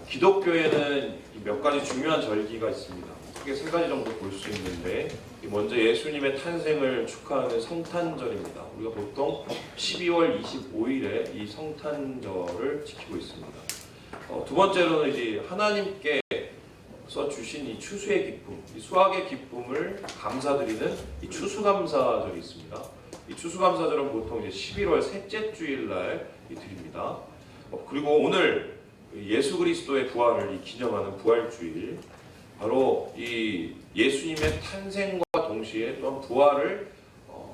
기독교에는 몇 가지 중요한 절기가 있습니다. 크게 세 가지 정도 볼 수 있는데, 먼저 예수님의 탄생을 축하하는 성탄절입니다. 우리가 보통 12월 25일에 이 성탄절을 지키고 있습니다. 두 번째로는 이제 하나님께서 주신 이 추수의 기쁨, 이 수확의 기쁨을 감사드리는 이 추수감사절이 있습니다. 이 추수감사절은 보통 이제 11월 셋째 주일날 드립니다. 그리고 오늘 예수 그리스도의 부활을 기념하는 부활주일, 바로 이 예수님의 탄생과 동시에 또한 부활을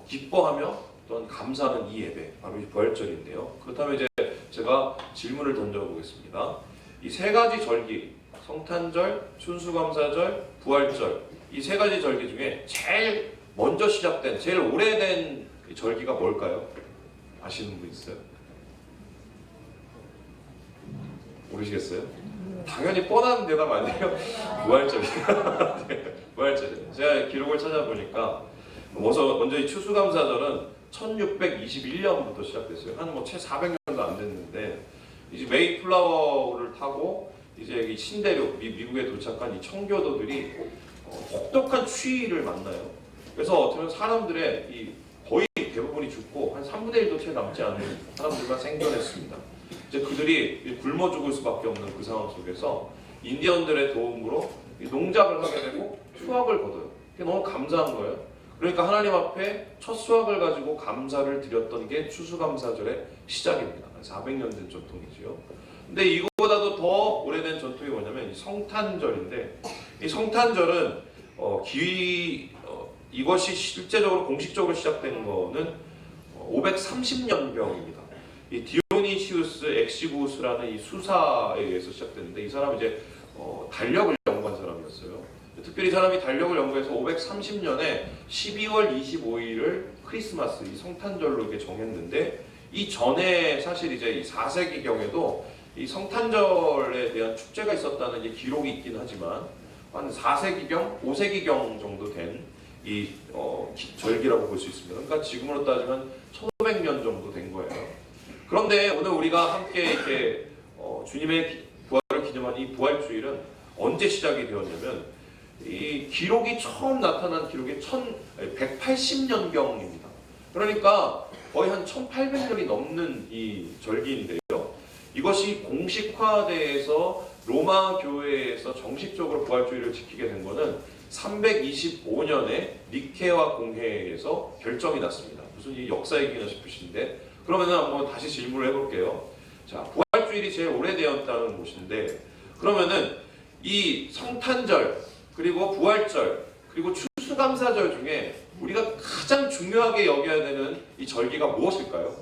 기뻐하며 또한 감사하는 이 예배, 바로 이 부활절인데요. 그렇다면 이제 제가 질문을 던져보겠습니다. 이 세 가지 절기, 성탄절, 춘수감사절, 부활절, 이 세 가지 절기 중에 제일 먼저 시작된, 제일 오래된 절기가 뭘까요? 아시는 분 있어요? 모르시겠어요? 당연히 뻔한 대답 아니에요? 부활절이에요. 네, 부활절이에요. 제가 기록을 찾아보니까 먼저 이 추수감사절은 1621년부터 시작됐어요. 한 채 400년도 안 됐는데, 이제 메이플라워를 타고 이제 이 신대륙, 미국에 도착한 이 청교도들이 혹독한 추위를 만나요. 그래서 어떻게 보면 사람들의 거의 대부분이 죽고 한 3분의 1도 채 남지 않은 사람들만 생존했습니다. 이제 그들이 굶어 죽을 수밖에 없는 그 상황 속에서 인디언들의 도움으로 농작을 하게 되고 수확을 거둬요. 그게 너무 감사한 거예요. 그러니까 하나님 앞에 첫 수확을 가지고 감사를 드렸던 게 추수감사절의 시작입니다. 400년 된 전통이지요. 근데 이거보다도 더 오래된 전통이 뭐냐면 이 성탄절인데, 이 성탄절은 이것이 실제적으로 공식적으로 시작된 거는 530년경입니다. 이 디오니시우스 엑시구스라는 이 수사에 의해서 시작됐는데, 이 사람은 이제 달력을 연구한 사람이었어요. 특별히 이 사람이 달력을 연구해서 530년에 12월 25일을 크리스마스, 이 성탄절로 이렇게 정했는데, 이 전에 사실 이제 이 4세기경에도 이 성탄절에 대한 축제가 있었다는 이제 기록이 있긴 하지만, 한 4세기경, 5세기경 정도 된 이 절기라고 볼 수 있습니다. 그러니까 지금으로 따지면 1500년 정도 된 거예요. 그런데 오늘 우리가 함께 이렇게 주님의 부활을 기념한 이 부활주일은 언제 시작이 되었냐면, 이 기록이 처음 나타난 기록이 1180년경입니다. 그러니까 거의 한 1800년이 넘는 이 절기인데요. 이것이 공식화돼서 로마 교회에서 정식적으로 부활주일을 지키게 된 것은 325년에 니케아 공회에서 결정이 났습니다. 무슨 이 역사 얘기나 싶으신데, 그러면 한번 다시 질문을 해볼게요. 자, 부활주일이 제일 오래되었다는 곳인데, 그러면은 이 성탄절, 그리고 부활절, 그리고 추수감사절 중에 우리가 가장 중요하게 여겨야 되는 이 절기가 무엇일까요?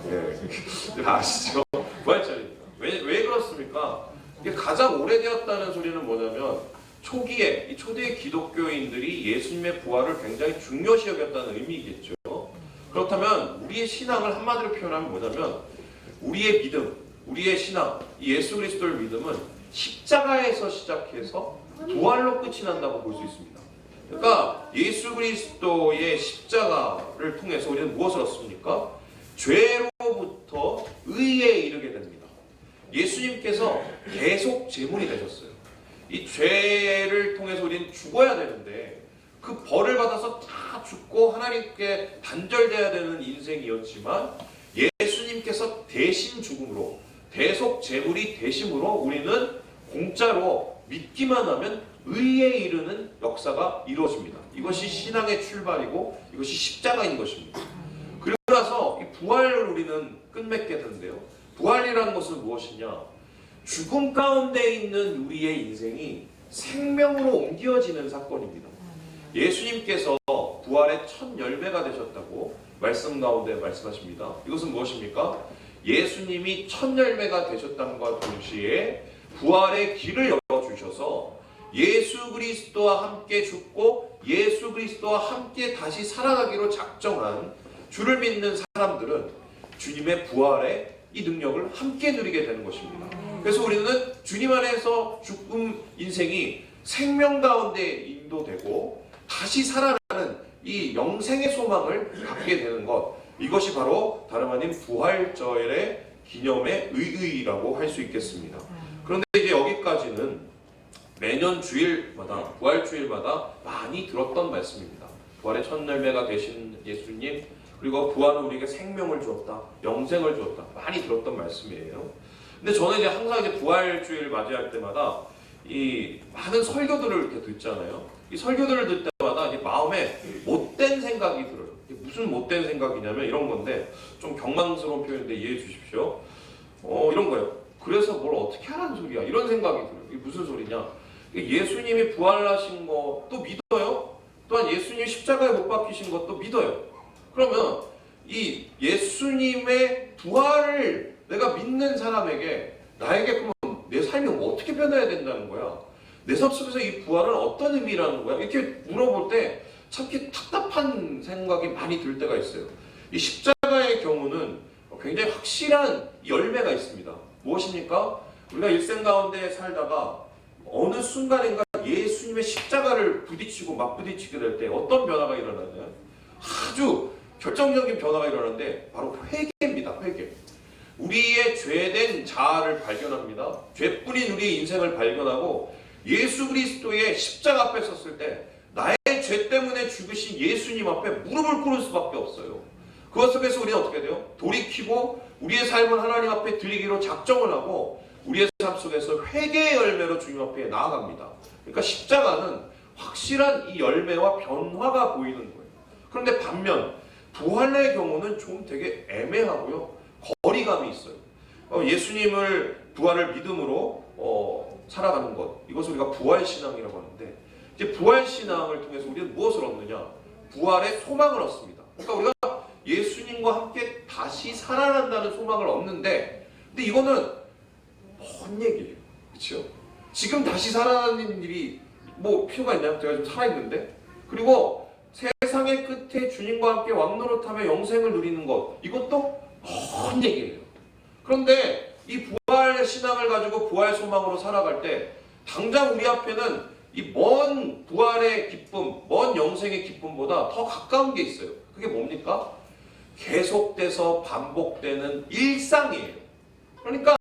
네, 다 아시죠? 부활절입니다. 왜 그렇습니까? 이게 가장 오래되었다는 소리는 뭐냐면, 초기에 이 초대 기독교인들이 예수님의 부활을 굉장히 중요시 여겼다는 의미겠죠. 그렇다면 우리의 신앙을 한마디로 표현하면 뭐냐면, 우리의 믿음, 우리의 신앙, 이 예수 그리스도를 믿음은 십자가에서 시작해서 부활로 끝이 난다고 볼 수 있습니다. 그러니까 예수 그리스도의 십자가를 통해서 우리는 무엇을 얻습니까? 죄로부터 의에 이르게 됩니다. 예수님께서 계속 제물이 되셨어요. 이 죄를 통해서 우리는 죽어야 되는데, 그 벌을 받아서 다 죽고 하나님께 단절돼야 되는 인생이었지만, 예수님께서 대신 죽음으로, 대속 제물이 되심으로 우리는 공짜로 믿기만 하면 의에 이르는 역사가 이루어집니다. 이것이 신앙의 출발이고 이것이 십자가인 것입니다. 그리고 나서 이 부활을 우리는 끝맺게 되는데요. 부활이라는 것은 무엇이냐? 죽음 가운데 있는 우리의 인생이 생명으로 옮겨지는 사건입니다. 예수님께서 부활의 첫 열매가 되셨다고 말씀 가운데 말씀하십니다. 이것은 무엇입니까? 예수님이 첫 열매가 되셨다는과 동시에 부활의 길을 열어주셔서 예수 그리스도와 함께 죽고 예수 그리스도와 함께 다시 살아가기로 작정한 주를 믿는 사람들은 주님의 부활의 이 능력을 함께 누리게 되는 것입니다. 그래서 우리는 주님 안에서 죽음 인생이 생명 가운데 인도되고 다시 살아나는 이 영생의 소망을 갖게 되는 것, 이것이 바로 다름 아닌 부활절의 기념의 의의라고 할 수 있겠습니다. 그런데 이제 매년 주일마다 부활주일마다 많이 들었던 말씀입니다. 부활의 첫 열매가 되신 예수님, 그리고 부활은 우리에게 생명을 주었다, 영생을 주었다, 많이 들었던 말씀이에요. 근데 저는 이제 항상 이제 부활주일 맞이할 때마다 이 많은 설교들을 이렇게 듣잖아요. 이 설교들을 듣을 때마다 이제 마음에 못된 생각이 들어요. 무슨 못된 생각이냐면 이런 건데, 좀 경망스러운 표현인데 이해해 주십시오. 이런 거예요. 그래서 뭘 어떻게 하라는 소리야, 이런 생각이 들어요. 이게 무슨 소리냐, 예수님이 부활하신 것도 믿어요. 또한 예수님이 십자가에 못 박히신 것도 믿어요. 그러면 이 예수님의 부활을 내가 믿는 사람에게, 나에게 그러면 내 삶이 어떻게 변해야 된다는 거야? 내 삶 속에서 이 부활은 어떤 의미라는 거야? 이렇게 물어볼 때 참 답답한 생각이 많이 들 때가 있어요. 이 십자가의 경우는 굉장히 확실한 열매가 있습니다. 무엇입니까? 우리가 일생 가운데 살다가 어느 순간인가 예수님의 십자가를 부딪히고 맞부딪히게 될 때 어떤 변화가 일어나나요? 아주 결정적인 변화가 일어나는데 바로 회개입니다. 회개. 우리의 죄된 자아를 발견합니다. 죄뿐인 우리의 인생을 발견하고 예수 그리스도의 십자가 앞에 섰을 때 나의 죄 때문에 죽으신 예수님 앞에 무릎을 꿇을 수밖에 없어요. 그것 속에서 우리는 어떻게 돼요? 돌이키고 우리의 삶을 하나님 앞에 드리기로 작정을 하고 우리의 삶 속에서 회개의 열매로 주님 앞에 나아갑니다. 그러니까 십자가는 확실한 이 열매와 변화가 보이는 거예요. 그런데 반면 부활의 경우는 좀 되게 애매하고요, 거리감이 있어요. 예수님을 부활을 믿음으로 살아가는 것, 이것을 우리가 부활신앙이라고 하는데, 이제 부활신앙을 통해서 우리는 무엇을 얻느냐? 부활의 소망을 얻습니다. 그러니까 우리가 예수님과 함께 다시 살아난다는 소망을 얻는데, 근데 이거는 먼 얘기예요. 그렇죠? 지금 다시 살아나는 일이 뭐 필요가 있나요? 제가 지금 살아있는데, 그리고 세상의 끝에 주님과 함께 왕노릇하며 영생을 누리는 것, 이것도 먼 얘기예요. 그런데 이 부활 신앙을 가지고 부활 소망으로 살아갈 때 당장 우리 앞에는 이 먼 부활의 기쁨, 먼 영생의 기쁨보다 더 가까운 게 있어요. 그게 뭡니까? 계속돼서 반복되는 일상이에요. 그러니까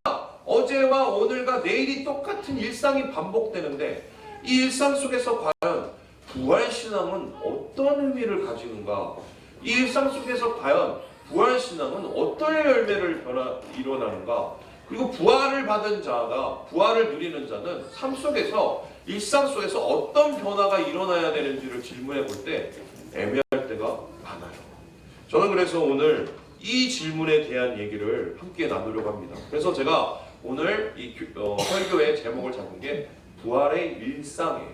어제와 오늘과 내일이 똑같은 일상이 반복되는데, 이 일상 속에서 과연 부활신앙은 어떤 의미를 가지는가? 이 일상 속에서 과연 부활신앙은 어떤 열매를 일어나는가? 그리고 부활을 받은 자가, 부활을 누리는 자는 삶 속에서, 일상 속에서 어떤 변화가 일어나야 되는지를 질문해 볼 때 애매할 때가 많아요. 저는 그래서 오늘 이 질문에 대한 얘기를 함께 나누려고 합니다. 그래서 제가 오늘 이 설교의 제목을 잡은 게 부활의 일상이에요.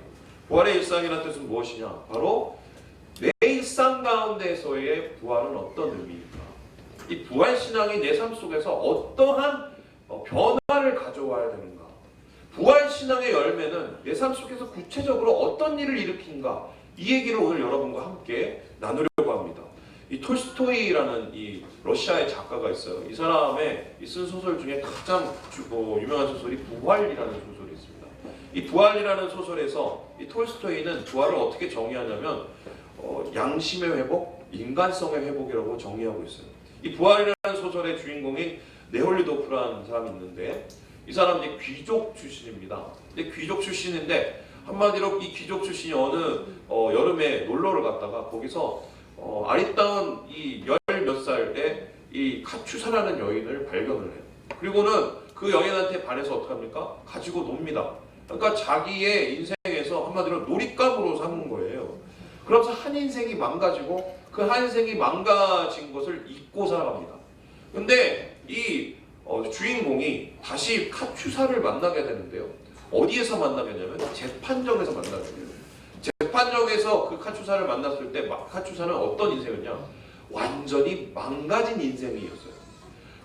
부활의 일상이라는 뜻은 무엇이냐? 바로 내 일상 가운데서의 부활은 어떤 의미일까? 이 부활신앙이 내 삶 속에서 어떠한 변화를 가져와야 되는가? 부활신앙의 열매는 내 삶 속에서 구체적으로 어떤 일을 일으킨가? 이 얘기를 오늘 여러분과 함께 나누려고 합니다. 이 톨스토이라는 이 러시아의 작가가 있어요. 이 사람의 쓴 소설 중에 가장 유명한 소설이 부활이라는 소설이 있습니다. 이 부활이라는 소설에서 이 톨스토이는 부활을 어떻게 정의하냐면 양심의 회복, 인간성의 회복이라고 정의하고 있어요. 이 부활이라는 소설의 주인공이 네홀리도프라는 사람이 있는데, 이 사람은 이제 귀족 출신입니다. 근데 귀족 출신인데 한마디로 이 귀족 출신이 어느 여름에 놀러를 갔다가 거기서 아리따운 이 열 몇 살의 이 카추사라는 여인을 발견을 해요. 그리고는 그 여인한테 반해서 어떻게 합니까? 가지고 놉니다. 그러니까 자기의 인생에서 한마디로 놀잇감으로 삼는 거예요. 그러면서 한 인생이 망가지고 그 한 인생이 망가진 것을 잊고 살아갑니다. 근데 이 주인공이 다시 카추사를 만나게 되는데요. 어디에서 만나게 되냐면 재판정에서 만나게 돼요. 재판정에서 그 카추사를 만났을 때 카추사는 어떤 인생이었냐? 완전히 망가진 인생이었어요.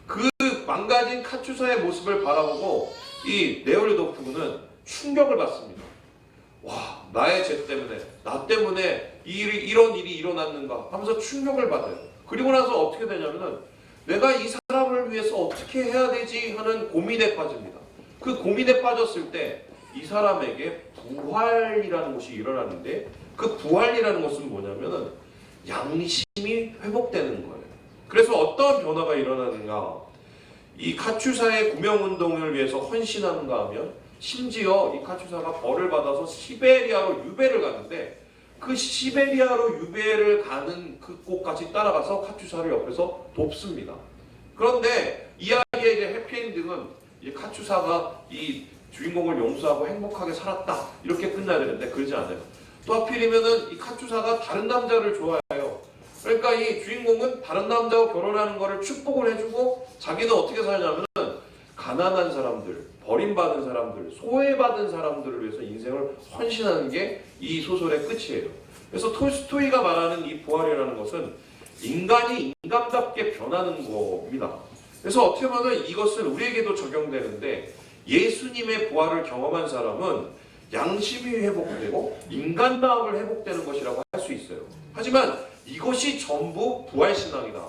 그 망가진 카추사의 모습을 바라보고 이 네올리도프는 충격을 받습니다. 와, 나의 죄 때문에, 나 때문에 이런 일이 일어났는가 하면서 충격을 받아요. 그리고 나서 어떻게 되냐면은 내가 이 사람을 위해서 어떻게 해야 되지 하는 고민에 빠집니다. 그 고민에 빠졌을 때 이 사람에게 부활이라는 것이 일어나는데, 그 부활이라는 것은 뭐냐면은 양심이 회복되는 거예요. 그래서 어떤 변화가 일어나는가? 이 카추사의 구명운동을 위해서 헌신하는가 하면 심지어 이 카투사가 벌을 받아서 시베리아로 유배를 가는데 그 시베리아로 유배를 가는 그 곳까지 따라가서 카투사를 옆에서 돕습니다. 그런데 이야기의 이제 해피엔딩은 이 카투사가 이 주인공을 용서하고 행복하게 살았다 이렇게 끝나야 되는데 그러지 않아요. 또 하필이면은 이 카투사가 다른 남자를 좋아해요. 그러니까 이 주인공은 다른 남자와 결혼하는 거를 축복을 해주고 자기는 어떻게 살냐면은 가난한 사람들, 버림받은 사람들, 소외받은 사람들을 위해서 인생을 헌신하는 게 이 소설의 끝이에요. 그래서 톨스토이가 말하는 이 부활이라는 것은 인간이 인간답게 변하는 겁니다. 그래서 어떻게 보면 이것은 우리에게도 적용되는데 예수님의 부활을 경험한 사람은 양심이 회복되고 인간다움을 회복되는 것이라고 할 수 있어요. 하지만 이것이 전부 부활신앙이다.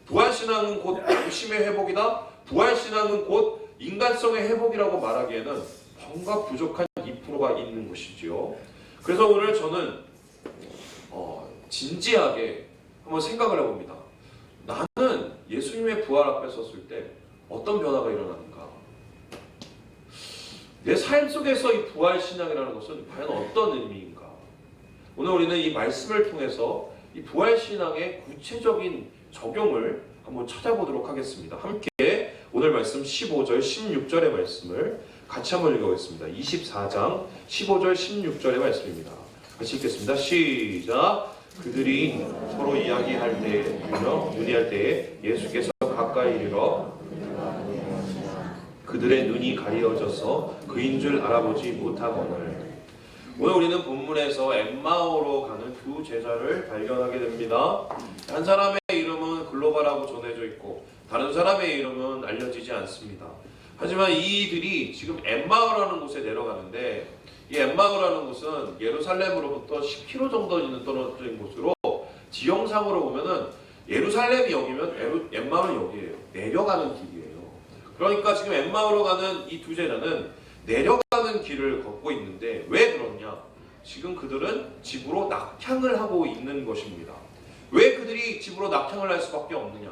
부활신앙은 곧 양심의 회복이다. 부활신앙은 곧 인간성의 회복이라고 말하기에는 뭔가 부족한 2%가 있는 것이지요. 그래서 오늘 저는 진지하게 한번 생각을 해봅니다. 나는 예수님의 부활 앞에 섰을 때 어떤 변화가 일어나는가? 내 삶 속에서 이 부활신앙이라는 것은 과연 어떤 의미인가? 오늘 우리는 이 말씀을 통해서 이 부활신앙의 구체적인 적용을 한번 찾아보도록 하겠습니다. 함께 오늘 말씀 15절, 16절의 말씀을 같이 한번 읽어보겠습니다. 24장 15절, 16절의 말씀입니다. 같이 읽겠습니다. 시작! 그들이 서로 이야기할 때에, 문의할 때에 예수께서 가까이 이르러 그들의 눈이 가리어져서 그인 줄 알아보지 못하거늘. 오늘 우리는 본문에서 엠마오로 가는 두 제자를 발견하게 됩니다. 한 사람의 이름은 글로벌하고 전해져 있고 다른 사람의 이름은 알려지지 않습니다. 하지만 이들이 지금 엠마오라는 곳에 내려가는데 이 엠마오라는 곳은 예루살렘으로부터 10km 정도 있는 떨어진 곳으로 지형상으로 보면은 예루살렘이 여기면 엠마오는 여기예요. 내려가는 길이에요. 그러니까 지금 엠마오로 가는 이 두 제자는 내려가는 길을 걷고 있는데 왜 그러냐? 지금 그들은 집으로 낙향을 하고 있는 것입니다. 왜 그들이 집으로 낙향을 할 수밖에 없느냐?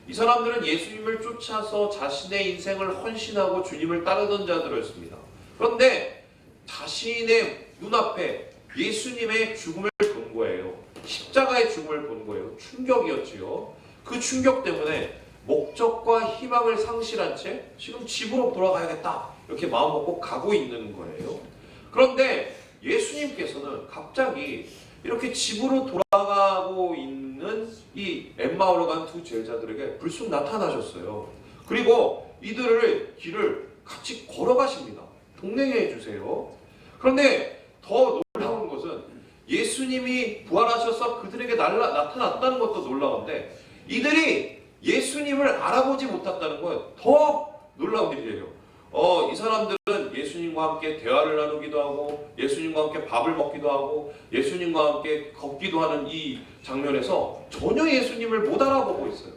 이 사람들은 예수님을 쫓아서 자신의 인생을 헌신하고 주님을 따르던 자들이었습니다. 그런데 자신의 눈앞에 예수님의 죽음을 본 거예요. 십자가의 죽음을 본 거예요. 충격이었지요. 그 충격 때문에 목적과 희망을 상실한 채 지금 집으로 돌아가야겠다 이렇게 마음먹고 가고 있는 거예요. 그런데 예수님께서는 갑자기 이렇게 집으로 돌아가고 있는 이 엠마오로 간 두 제자들에게 불쑥 나타나셨어요. 그리고 이들을 길을 같이 걸어가십니다. 동행해 주세요. 그런데 더 놀라운 것은 예수님이 부활하셔서 그들에게 나타났다는 것도 놀라운데 이들이 예수님을 알아보지 못했다는 건 더 놀라운 일이에요. 이 사람들은 예수님과 함께 대화를 나누기도 하고 예수님과 함께 밥을 먹기도 하고 예수님과 함께 걷기도 하는 이 장면에서 전혀 예수님을 못 알아보고 있어요.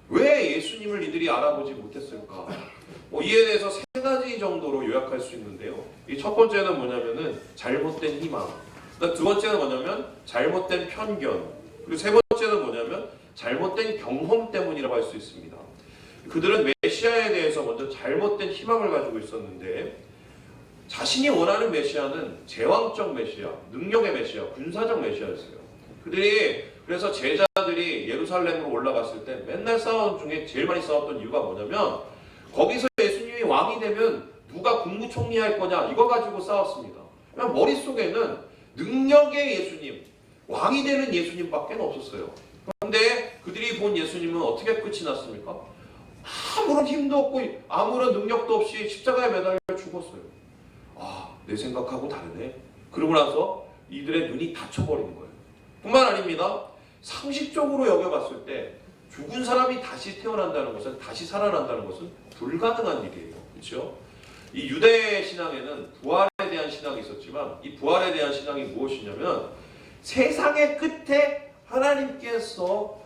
왜 예수님을 이들이 알아보지 못했을까? 이에 대해서 세 가지 정도로 요약할 수 있는데요. 이 첫 번째는 뭐냐면은 잘못된 희망. 두 번째는 뭐냐면 잘못된 편견. 그리고 세 번째는 뭐냐면 잘못된 경험 때문이라고 할 수 있습니다. 그들은 메시아에 대해서 먼저 잘못된 희망을 가지고 있었는데 자신이 원하는 메시아는 제왕적 메시아, 능력의 메시아, 군사적 메시아였어요. 그들이 그래서 제자들이 예루살렘으로 올라갔을 때 맨날 싸운 중에 제일 많이 싸웠던 이유가 뭐냐면 거기서 예수님이 왕이 되면 누가 국무총리 할 거냐 이거 가지고 싸웠습니다. 그냥 머릿속에는 능력의 예수님, 왕이 되는 예수님밖에 없었어요. 그런데 그들이 본 예수님은 어떻게 끝이 났습니까? 아무런 힘도 없고 아무런 능력도 없이 십자가에 매달려 죽었어요. 내 생각하고 다르네. 그러고 나서 이들의 눈이 닫혀버린 거예요. 뿐만 아닙니다. 상식적으로 여겨봤을 때 죽은 사람이 다시 태어난다는 것은, 다시 살아난다는 것은 불가능한 일이에요. 그렇죠? 이 유대 신앙에는 부활에 대한 신앙이 있었지만 이 부활에 대한 신앙이 무엇이냐면 세상의 끝에 하나님께서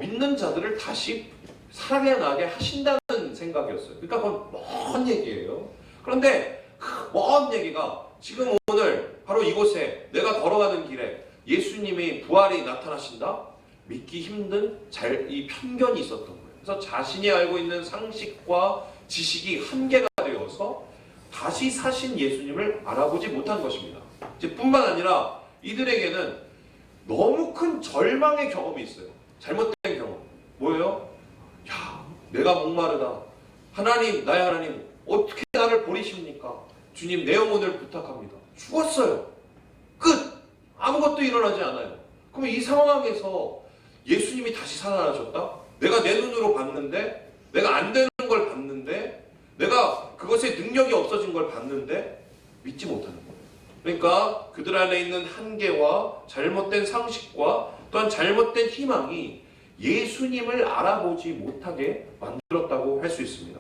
믿는 자들을 다시 살아나게 하신다는 생각이었어요. 그러니까 그건 먼 얘기예요. 그런데 그 먼 얘기가 지금 오늘 바로 이곳에 내가 걸어가는 길에 예수님의 부활이 나타나신다? 믿기 힘든 이 편견이 있었던 거예요. 그래서 자신이 알고 있는 상식과 지식이 한계가 되어서 다시 사신 예수님을 알아보지 못한 것입니다. 이제 뿐만 아니라 이들에게는 너무 큰 절망의 경험이 있어요. 잘못된 경험. 뭐예요? 야, 내가 목마르다. 하나님, 나의 하나님, 어떻게 나를 버리십니까? 주님, 내 영혼을 부탁합니다. 죽었어요. 끝! 아무것도 일어나지 않아요. 그럼 이 상황에서 예수님이 다시 살아나셨다? 내가 내 눈으로 봤는데, 내가 안 되는 걸 봤는데, 내가 그것에 능력이 없어진 걸 봤는데 믿지 못하는 거예요. 그러니까 그들 안에 있는 한계와 잘못된 상식과 또한 잘못된 희망이 예수님을 알아보지 못하게 만들었다고 할 수 있습니다.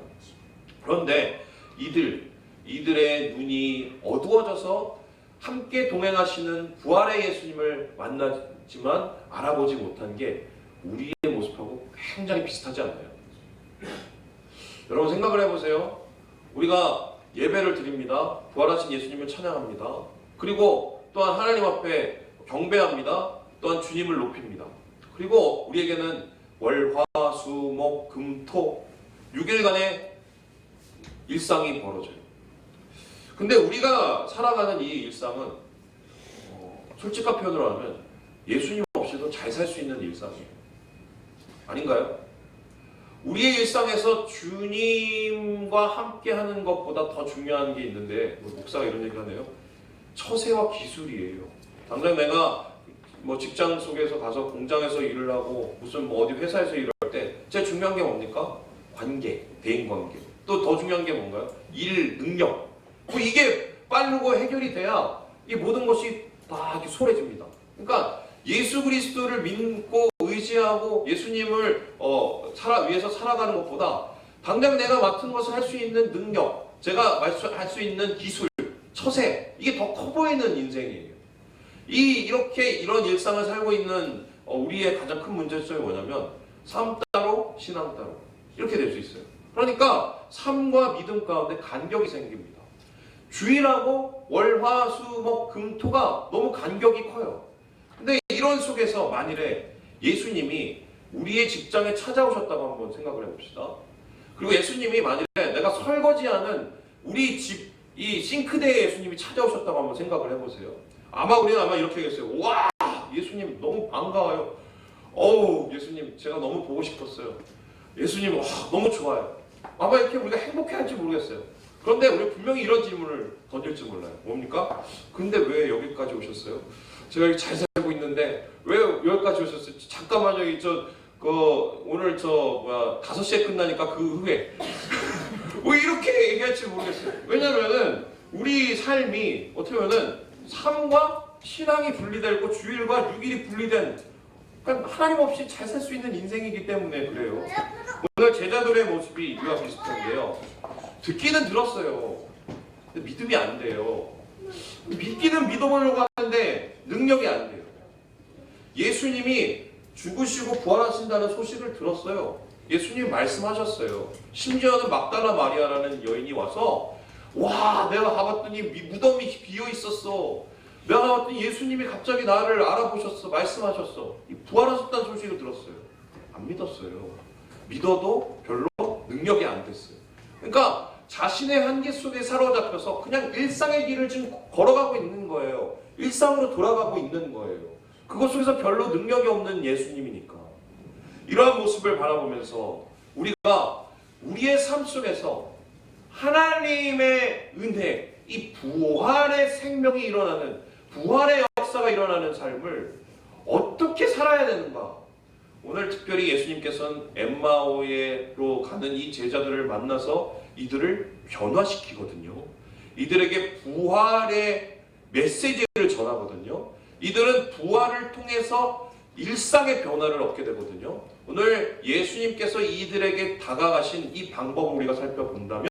그런데 이들의 눈이 어두워져서 함께 동행하시는 부활의 예수님을 만나지만 알아보지 못한 게 우리의 모습하고 굉장히 비슷하지 않나요? 여러분 생각을 해보세요. 우리가 예배를 드립니다. 부활하신 예수님을 찬양합니다. 그리고 또한 하나님 앞에 경배합니다. 또한 주님을 높입니다. 그리고 우리에게는 월, 화, 수, 목, 금, 토 6일간의 일상이 벌어져요. 근데 우리가 살아가는 이 일상은 솔직한 표현으로 하면 예수님 없이도 잘 살 수 있는 일상이에요. 아닌가요? 우리의 일상에서 주님과 함께 하는 것보다 더 중요한 게 있는데 목사가 이런 얘기 하네요. 처세와 기술이에요. 당장 내가 직장 속에서 가서 공장에서 일을 하고 무슨 어디 회사에서 일을 할 때 제일 중요한 게 뭡니까? 관계, 대인관계. 또 더 중요한 게 뭔가요? 일, 능력. 이게 빠르고 해결이 돼야 이 모든 것이 다 이렇게 소홀해집니다. 그러니까 예수 그리스도를 믿고 의지하고 예수님을 위해서 살아가는 것보다 당장 내가 맡은 것을 할 수 있는 능력, 제가 할 수 있는 기술, 처세, 이게 더 커 보이는 인생이에요. 이런 일상을 살고 있는 우리의 가장 큰 문제점이 뭐냐면 삶 따로 신앙 따로 이렇게 될 수 있어요. 그러니까 삶과 믿음 가운데 간격이 생깁니다. 주일하고 월, 화, 수, 목, 금, 토가 너무 간격이 커요. 근데 이런 속에서 만일에 예수님이 우리의 직장에 찾아오셨다고 한번 생각을 해봅시다. 그리고 예수님이 만일에 내가 설거지하는 우리 집 이 싱크대에 예수님이 찾아오셨다고 한번 생각을 해보세요. 우리는 이렇게 하겠어요. 와, 예수님 너무 반가워요. 예수님 제가 너무 보고 싶었어요. 예수님 너무 좋아요. 이렇게 우리가 행복해할지 모르겠어요. 그런데 우리 분명히 이런 질문을 던질지 몰라요. 뭡니까? 근데 왜 여기까지 오셨어요? 제가 여기 잘 살고 있는데 왜 여기까지 오셨어요? 잠깐만요. 오늘 5시에 끝나니까 그 후에 왜 이렇게 얘기할지 모르겠어요. 왜냐면은 우리 삶이 어떻게 보면은 삶과 신앙이 분리되고 주일과 6일이 분리된, 그러니까 하나님 없이 잘 살 수 있는 인생이기 때문에 그래요. 오늘 제자들의 모습이 이와 비슷한데요. 듣기는 들었어요. 근데 믿음이 안 돼요. 믿기는 믿어보려고 하는데 능력이 안 돼요. 예수님이 죽으시고 부활하신다는 소식을 들었어요. 예수님 말씀하셨어요. 심지어는 막달라 마리아라는 여인이 와서 내가 가봤더니 무덤이 비어 있었어. 내가 가봤더니 예수님이 갑자기 나를 알아보셨어. 말씀하셨어. 부활하셨다는 소식을 들었어요. 안 믿었어요. 믿어도 별로 능력이 안 됐어요. 그러니까 자신의 한계 속에 사로잡혀서 그냥 일상의 길을 지금 걸어가고 있는 거예요. 일상으로 돌아가고 있는 거예요. 그것 속에서 별로 능력이 없는 예수님이니까. 이러한 모습을 바라보면서 우리가 우리의 삶 속에서 하나님의 은혜, 이 부활의 생명이 일어나는, 부활의 역사가 일어나는 삶을 어떻게 살아야 되는가? 오늘 특별히 예수님께서는 엠마오로 가는 이 제자들을 만나서 이들을 변화시키거든요. 이들에게 부활의 메시지를 전하거든요. 이들은 부활을 통해서 일상의 변화를 얻게 되거든요. 오늘 예수님께서 이들에게 다가가신 이 방법을 우리가 살펴본다면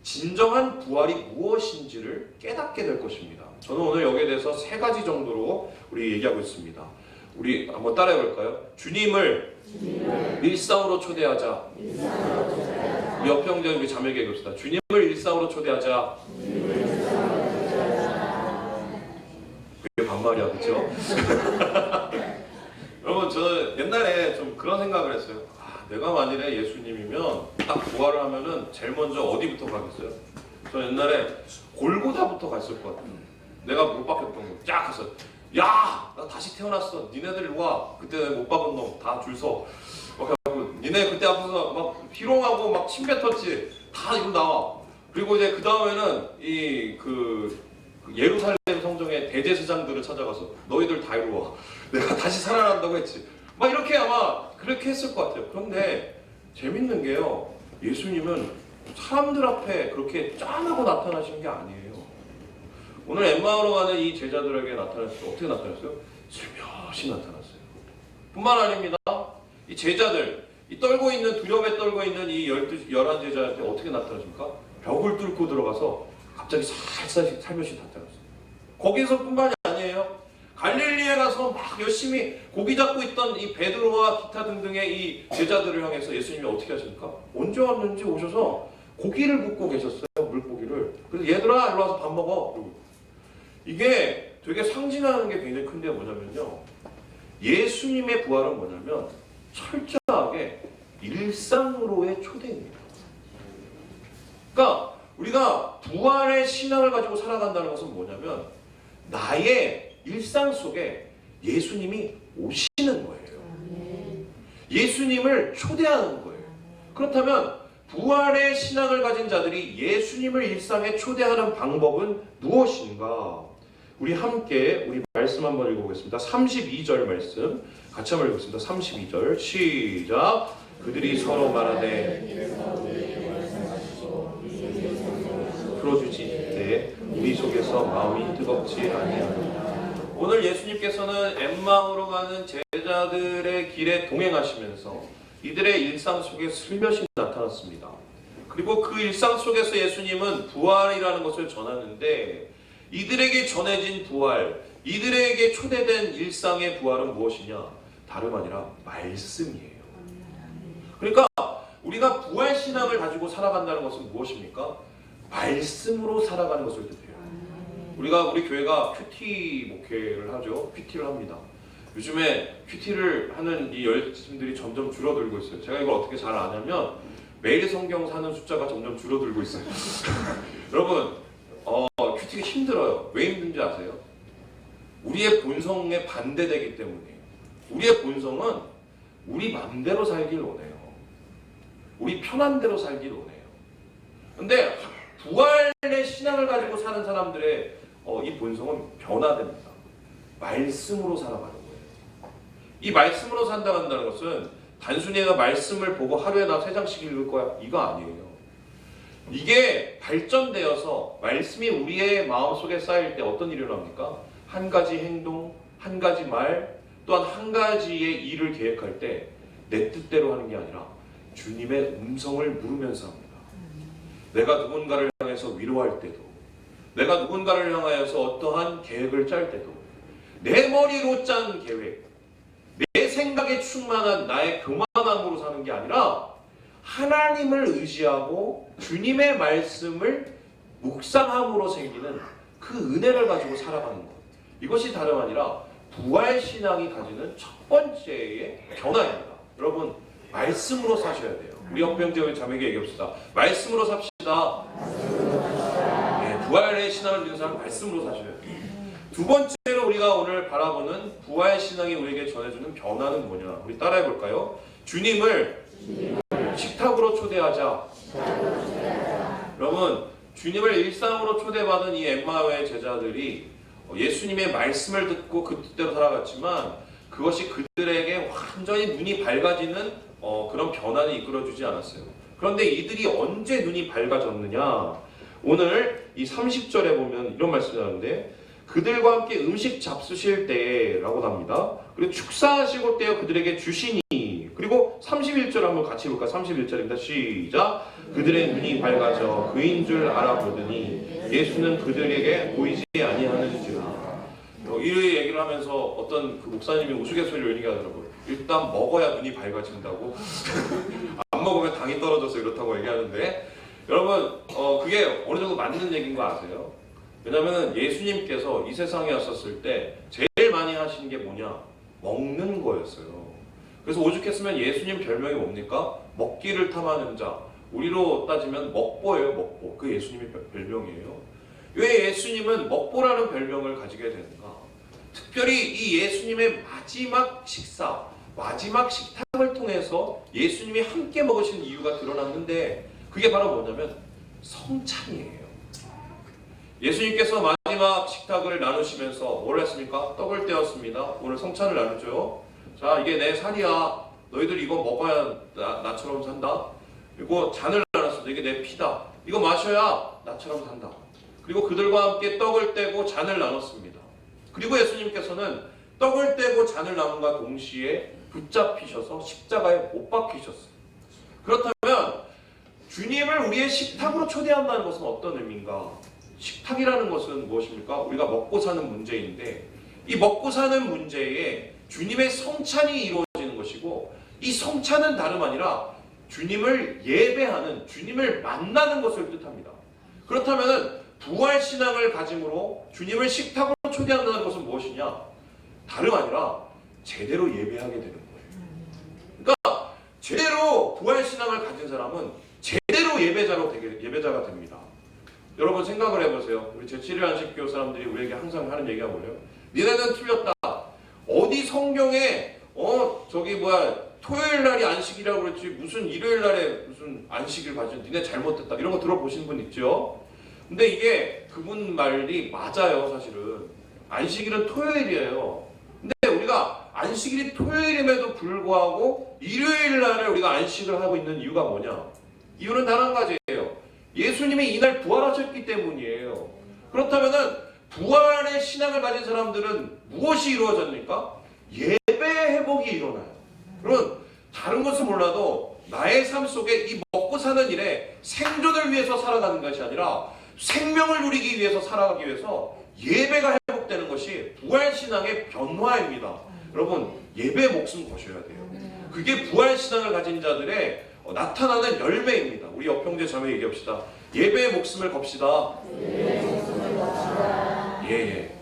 진정한 부활이 무엇인지를 깨닫게 될 것입니다. 저는 오늘 여기에 대해서 3가지 정도로 우리 얘기하고 있습니다. 우리 한번 따라해 볼까요? 주님을 일상으로 초대하자. 우리 옆에 형제 우리 자매에게 얘기합시다. 주님을 일상으로 초대하자. 그게 반말이야, 그렇죠? 여러분, 저는 옛날에 좀 그런 생각을 했어요. 내가 만일에 예수님이면 딱 부활을 하면은 제일 먼저 어디부터 가겠어요? 저 옛날에 골고다부터 갔을 것 같아요. 내가 못 박혔던 거 쫙 가서 야! 나 다시 태어났어. 니네들 일로 와. 그때 못 박은 놈 다 줄 서. 막 해갖고 니네 그때 앞에서 막 희롱하고 막 침 뱉었지. 다 이거 나와. 그리고 이제 그 다음에는 그 예루살렘 성정의 대제사장들을 찾아가서 너희들 다 이리 와. 내가 다시 살아난다고 했지. 막 이렇게 아마 그렇게 했을 것 같아요. 그런데 재밌는 게요. 예수님은 사람들 앞에 그렇게 짠하고 나타나신 게 아니에요. 오늘 엠마오로 가는 이 제자들에게 나타났어요. 어떻게 나타났어요? 슬며시 나타났어요. 뿐만 아닙니다. 이 제자들, 이 떨고 있는 두려움에 떨고 있는 이 11 제자한테 어떻게 나타나십니까? 벽을 뚫고 들어가서 갑자기 살며시 나타났어요. 거기서뿐만이 아니에요. 갈릴리에 가서 막 열심히 고기 잡고 있던 이 베드로와 기타 등등의 이 제자들을 향해서 예수님이 어떻게 하십니까? 언제 왔는지 오셔서 고기를 굽고 계셨어요. 물고기를. 그래서 얘들아 일로 와서 밥 먹어. 이게 되게 상징하는 게 굉장히 큰데 뭐냐면요. 예수님의 부활은 뭐냐면 철저하게 일상으로의 초대입니다. 그러니까 우리가 부활의 신앙을 가지고 살아간다는 것은 뭐냐면 나의 일상 속에 예수님이 오시는 거예요. 예수님을 초대하는 거예요. 그렇다면 부활의 신앙을 가진 자들이 예수님을 일상에 초대하는 방법은 무엇인가? 우리 함께 우리 말씀 한번 읽어보겠습니다. 32절 말씀 같이 한번 읽겠습니다. 32절 시작. 그들이 서로 말하되 풀어주지 때 우리 속에서 마음이 뜨겁지 아니하느냐. 오늘 예수님께서는 엠마오로 가는 제자들의 길에 동행하시면서 이들의 일상 속에 슬며시 나타났습니다. 그리고 그 일상 속에서 예수님은 부활이라는 것을 전하는데 이들에게 전해진 부활, 이들에게 초대된 일상의 부활은 무엇이냐? 다름 아니라 말씀이에요. 그러니까 우리가 부활 신앙을 가지고 살아간다는 것은 무엇입니까? 말씀으로 살아가는 것을 뜻해요. 우리 교회가 큐티 목회를 하죠. 큐티를 합니다. 요즘에 큐티를 하는 이 열심들이 점점 줄어들고 있어요. 제가 이걸 어떻게 잘 아냐면 매일 성경 사는 숫자가 점점 줄어들고 있어요. 여러분 큐티가 힘들어요. 왜 힘든지 아세요? 우리의 본성에 반대되기 때문이에요. 우리의 본성은 우리 맘대로 살길 원해요. 우리 편한 대로 살길 원해요. 근데 부활의 신앙을 가지고 사는 사람들의 이 본성은 변화됩니다. 말씀으로 살아가는 거예요. 이 말씀으로 산다는 것은 단순히 내가 말씀을 보고 하루에 나 3장씩 읽을 거야 이거 아니에요. 이게 발전되어서 말씀이 우리의 마음속에 쌓일 때 어떤 일이 일어납니까? 한 가지 행동, 한 가지 말, 또한 한 가지의 일을 계획할 때 내 뜻대로 하는 게 아니라 주님의 음성을 물으면서 합니다. 내가 누군가를 향해서 위로할 때도, 내가 누군가를 향하여서 어떠한 계획을 짤 때도 내 머리로 짠 계획, 내 생각에 충만한 나의 교만함으로 사는 게 아니라 하나님을 의지하고 주님의 말씀을 묵상함으로 생기는 그 은혜를 가지고 살아가는 것. 이것이 다름 아니라 부활신앙이 가지는 첫 번째의 변화입니다. 여러분 말씀으로 사셔야 돼요. 우리 영병제의 자매에게 얘기합시다. 말씀으로 삽시다. 네, 부활의 신앙을 믿는 사람은 말씀으로 사셔야 돼요. 두 번째로 우리가 오늘 바라보는 부활신앙이 우리에게 전해주는 변화는 뭐냐? 우리 따라해 볼까요? 주님을 식탁으로 초대하자. 여러분 주님을 일상으로 초대받은 이 엠마오의 제자들이 예수님의 말씀을 듣고 그 뜻대로 살아갔지만 그것이 그들에게 완전히 눈이 밝아지는 그런 변화를 이끌어주지 않았어요. 그런데 이들이 언제 눈이 밝아졌느냐? 오늘 이 30절에 보면 이런 말씀이 나오는데 그들과 함께 음식 잡수실 때라고 합니다. 그리고 축사하시고 때에 그들에게 주시니. 그리고 31절 한번 같이 볼까요? 31절입니다. 시작. 그들의 눈이 밝아져 그인 줄 알아보더니 예수는 그들에게 보이지 아니하는지라. 이 얘기를 하면서 어떤 그 목사님이 우스갯소리로 얘기하더라고요. 일단 먹어야 눈이 밝아진다고. 안 먹으면 당이 떨어져서 이렇다고 얘기하는데 여러분 그게 어느 정도 맞는 얘기인 거 아세요? 왜냐하면 예수님께서 이 세상에 왔었을 때 제일 많이 하신 게 뭐냐? 먹는 거였어요. 그래서 오죽했으면 예수님 별명이 뭡니까? 먹기를 탐하는 자, 우리로 따지면 먹보예요. 먹보. 그 예수님의 별명이에요. 왜 예수님은 먹보라는 별명을 가지게 되는가? 특별히 이 예수님의 마지막 식사, 마지막 식탁을 통해서 예수님이 함께 먹으신 이유가 드러났는데 그게 바로 뭐냐면 성찬이에요. 예수님께서 마지막 식탁을 나누시면서 뭘 했습니까? 떡을 떼었습니다. 오늘 성찬을 나누죠. 자, 이게 내 살이야. 너희들 이거 먹어야 나처럼 산다. 그리고 잔을 나눴습니다. 이게 내 피다. 이거 마셔야 나처럼 산다. 그리고 그들과 함께 떡을 떼고 잔을 나눴습니다. 그리고 예수님께서는 떡을 떼고 잔을 나눈과 동시에 붙잡히셔서 십자가에 못 박히셨어요. 그렇다면 주님을 우리의 식탁으로 초대한다는 것은 어떤 의미인가? 식탁이라는 것은 무엇입니까? 우리가 먹고 사는 문제인데 이 먹고 사는 문제에 주님의 성찬이 이루어지는 것이고 이 성찬은 다름 아니라 주님을 예배하는, 주님을 만나는 것을 뜻합니다. 그렇다면 부활신앙을 가짐으로 주님을 식탁으로 초대한다는 것은 무엇이냐? 다름 아니라 제대로 예배하게 되는 거예요. 그러니까 제대로 부활신앙을 가진 사람은 제대로 예배자가 됩니다. 여러분 생각을 해보세요. 우리 제7일 안식교 사람들이 우리에게 항상 하는 얘기가 뭐예요? 니네는 틀렸다. 어디 성경에 토요일 날이 안식이라고 그랬지 무슨 일요일 날에 무슨 안식일 가진 니네 잘못됐다. 이런 거 들어보신 분 있죠? 근데 이게 그분 말이 맞아요. 사실은 안식일은 토요일이에요. 근데 우리가 안식일이 토요일임에도 불구하고 일요일 날에 우리가 안식을 하고 있는 이유가 뭐냐? 이유는 단 한 가지예요. 예수님이 이날 부활하셨기 때문이에요. 그렇다면은 부활의 신앙을 가진 사람들은 무엇이 이루어졌습니까? 예배 회복이 일어나요. 그러면 다른 것은 몰라도 나의 삶 속에 이 먹고 사는 일에 생존을 위해서 살아가는 것이 아니라 생명을 누리기 위해서 살아가기 위해서 예배가 회복되는 것이 부활신앙의 변화입니다. 여러분 예배 목숨 거셔야 돼요. 그게 부활신앙을 가진 자들의 나타나는 열매입니다. 우리 옆형제 자매 얘기합시다. 예배의 목숨을 겁시다. 예.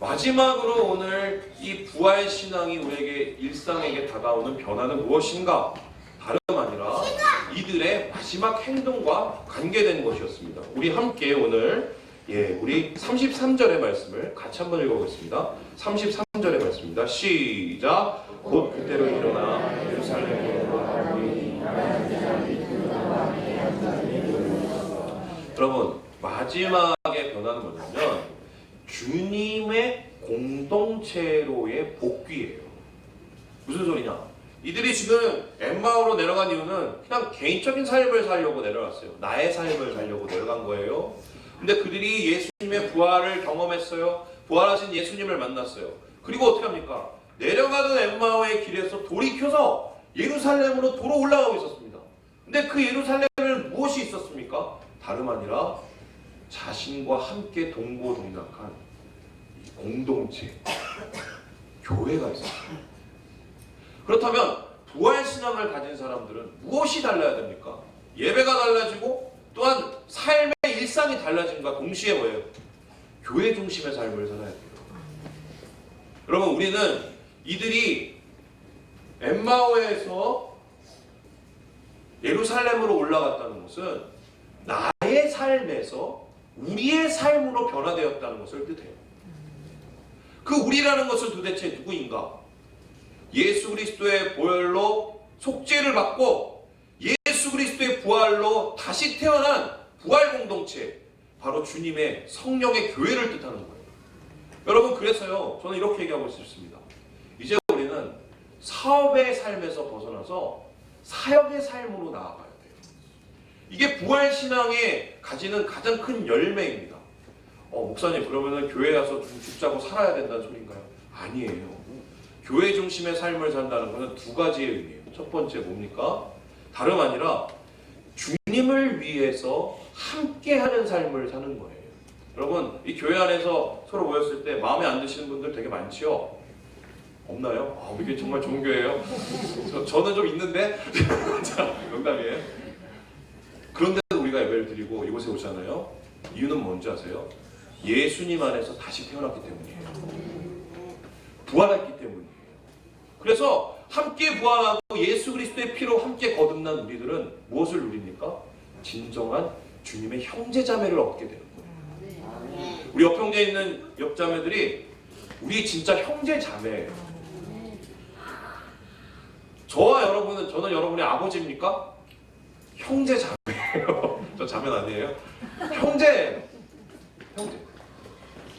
마지막으로 오늘 이 부활신앙이 우리에게 일상에게 다가오는 변화는 무엇인가? 다름 아니라 이들의 마지막 행동과 관계된 것이었습니다. 우리 함께 오늘 우리 33절의 말씀을 같이 한번 읽어보겠습니다. 33절의 말씀입니다. 시작. 곧 그때로 일어나 예루살렘으로 여러분 마지막의 변화는 뭐냐면 주님의 공동체로의 복귀예요. 무슨 소리냐? 이들이 지금 엠마오로 내려간 이유는 그냥 개인적인 삶을 살려고 내려갔어요. 나의 삶을 살려고 내려간 거예요. 근데 그들이 예수님의 부활을 경험했어요. 부활하신 예수님을 만났어요. 그리고 어떻게 합니까? 내려가던 엠마오의 길에서 돌이켜서 예루살렘으로 도로 올라가고 있었습니다. 근데 그 예루살렘에는 무엇이 있었습니까? 다름 아니라 자신과 함께 동고동락한 공동체, 교회가 있었습니다. 그렇다면 부활신앙을 가진 사람들은 무엇이 달라야 됩니까? 예배가 달라지고 또한 삶의 일상이 달라짐과 동시에 뭐예요? 교회 중심의 삶을 살아야 돼요. 여러분 우리는 이들이 엠마오에서 예루살렘으로 올라갔다는 것은 나의 삶에서 우리의 삶으로 변화되었다는 것을 뜻해요. 그 우리라는 것은 도대체 누구인가? 예수 그리스도의 보혈로 속죄를 받고 예수 그리스도의 부활로 다시 태어난 부활 공동체, 바로 주님의 성령의 교회를 뜻하는 거예요. 여러분 그래서요 저는 이렇게 얘기하고 싶습니다. 이제 우리는 사업의 삶에서 벗어나서 사역의 삶으로 나아가야 돼요. 이게 부활신앙에 가지는 가장 큰 열매입니다. 목사님 그러면은 교회 와서 좀 죽자고 살아야 된다는 소리인가요? 아니에요. 교회 중심의 삶을 산다는 것은 두 가지의 의미예요. 첫 번째 뭡니까? 다름 아니라 주님을 위해서 함께하는 삶을 사는 거예요. 여러분 이 교회 안에서 서로 모였을 때 마음에 안 드시는 분들 되게 많지요? 없나요? 이게 정말 좋은 교회예요. 저는 좀 있는데 자, 농담이에요. 그런데도 우리가 예배를 드리고 이곳에 오잖아요. 이유는 뭔지 아세요? 예수님 안에서 다시 태어났기 때문이에요. 부활했기 때문이에요. 그래서 함께 부활하고 예수 그리스도의 피로 함께 거듭난 우리들은 무엇을 누립니까? 진정한 주님의 형제자매를 얻게 되는 거예요. 우리 옆형제에 있는 옆자매들이 우리 진짜 형제자매예요. 저는 여러분의 아버지입니까? 형제자매예요. 저 자매 아니에요? 형제예요. 형제.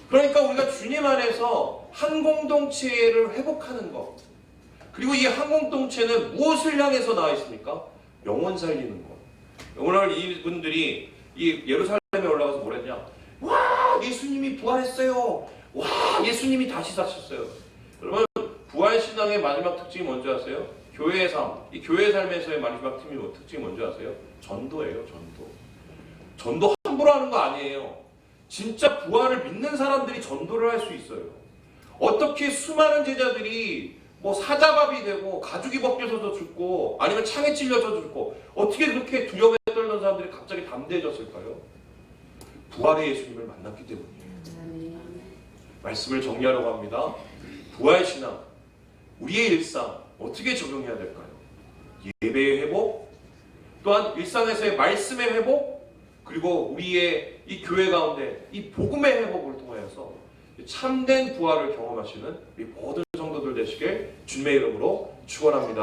그러니까 우리가 주님 안에서 한 공동체를 회복하는 것. 그리고 이 한 공동체는 무엇을 향해서 나와 있습니까? 영혼 살리는 것. 오늘 이분들이 이 예루살렘에 올라가서 뭐랬냐? 와, 예수님이 부활했어요. 와, 예수님이 다시 사셨어요. 여러분, 부활 신앙의 마지막 특징이 뭔지 아세요? 교회의 삶. 이 교회 삶에서의 마지막 특징이 뭔지 아세요? 전도예요, 전도. 전도 함부로 하는 거 아니에요. 진짜 부활을 믿는 사람들이 전도를 할 수 있어요. 어떻게 수많은 제자들이 뭐 사자밥이 되고 가죽이 벗겨져서 죽고 아니면 창에 찔려서 죽고 어떻게 그렇게 두려움에 떨던 사람들이 갑자기 담대해졌을까요? 부활의 예수님을 만났기 때문이에요. 말씀을 정리하려고 합니다. 부활신앙, 우리의 일상 어떻게 적용해야 될까요? 예배의 회복, 또한 일상에서의 말씀의 회복, 그리고 우리의 이 교회 가운데 이 복음의 회복을 통하여서 참된 부활을 경험하시는 우리 모든 성도들 되시길 주님의 이름으로 축원합니다.